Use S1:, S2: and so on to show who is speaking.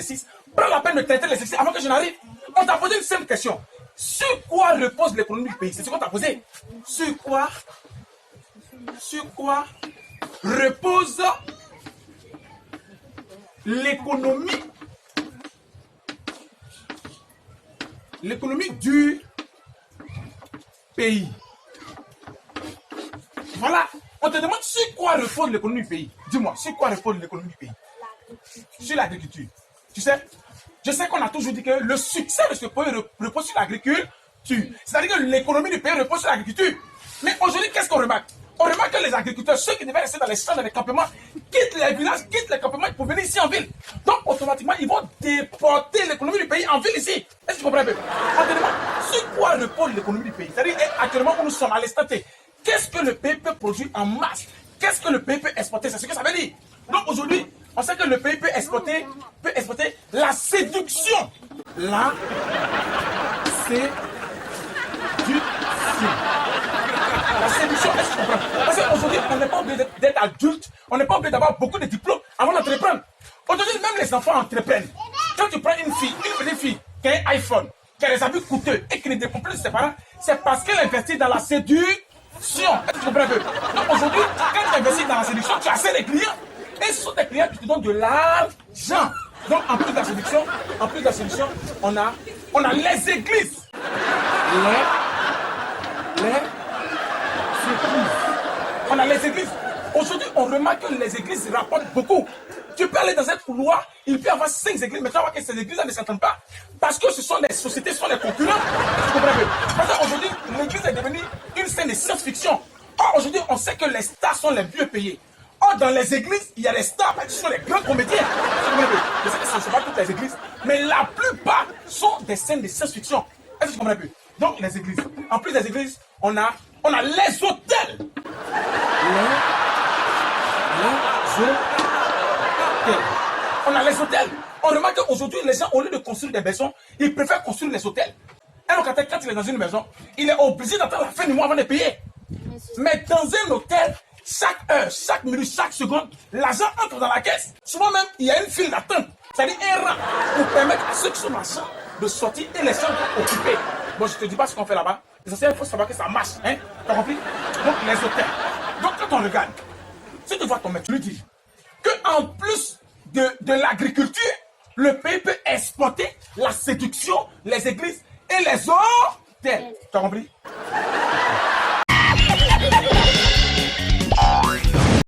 S1: l'exercice. Prends la peine de traiter l'exercice avant que je n'arrive. On t'a posé une simple question. Sur quoi repose l'économie du pays? C'est ce qu'on t'a posé. Sur quoi repose l'économie du pays? Voilà. On te demande sur quoi repose l'économie du pays. Dis-moi, sur quoi repose l'économie du pays? Sur l'agriculture. Tu sais, je sais qu'on a toujours dit que le succès de ce pays repose sur l'agriculture. C'est-à-dire que l'économie du pays repose sur l'agriculture. Mais aujourd'hui, qu'est-ce qu'on remarque? On remarque que les agriculteurs, ceux qui devaient rester dans les champs, dans les campements, quittent les villages, quittent les campements pour venir ici en ville. Donc, automatiquement, ils vont déporter l'économie du pays en ville ici. Est-ce que tu comprends un peu? On te demande sur quoi repose l'économie du pays? C'est-à-dire, actuellement, où nous sommes à l'instant T, qu'est-ce que le pays peut produire en masse? Qu'est-ce que le pays peut exporter? C'est ce que ça veut dire. Donc, aujourd'hui, on sait que le pays peut exporter la séduction. La séduction. La séduction, est-ce que tu comprends? Parce qu'aujourd'hui, on n'est pas obligé d'être adulte, on n'est pas obligé d'avoir beaucoup de diplômes avant d'entreprendre. Aujourd'hui, même les enfants entreprennent. Quand tu prends une petite fille qui a un iPhone, qui a des habits coûteux et qui ne dépend plus de ses parents, c'est parce qu'elle investit dans la séduction. Est-ce que tu comprends un peu? Donc aujourd'hui, quand tu investis dans la séduction, tu as assez de clients. Et ce sont des clients qui te donnent de l'argent. Donc en plus de la séduction, on a les églises. On a les églises. Aujourd'hui, on remarque que les églises rapportent beaucoup. Tu peux aller dans un couloir, il peut y avoir 5 églises, mais tu vas voir que ces églises ne s'entendent pas. Parce que ce sont des sociétés, ce sont des concurrents. Tu comprends bien? Parce qu'aujourd'hui, l'église est devenue une scène de science-fiction. Or, aujourd'hui, on sait que les stars sont les mieux payés. Or, dans les églises, il y a les stars, parce que ce sont les grands comédiens. Je sais que ce ne sont pas toutes les églises, mais la plupart sont des scènes de science-fiction. Est-ce que tu comprends un peu? Donc, les églises. En plus des églises, on a les hôtels. On a les hôtels. On remarque qu'aujourd'hui, les gens, au lieu de construire des maisons, ils préfèrent construire les hôtels. Un locataire, quand il est dans une maison, il est obligé d'attendre la fin du mois avant de payer. Mais dans un hôtel, chaque heure, chaque minute, chaque seconde, l'argent entre dans la caisse. Souvent même, il y a une file d'attente. C'est-à-dire un rang pour permettre à ceux qui sont dans la chambre de sortir et les chambres occupées. Bon, je ne te dis pas ce qu'on fait là-bas. L'essentiel, il faut savoir que ça marche. Hein? Tu as compris? Donc, les hôtels. Donc, quand on regarde, si tu vois ton maître, tu lui dis qu'en plus de l'agriculture, le pays peut exporter la séduction, les églises et les hôtels. Tu as compris?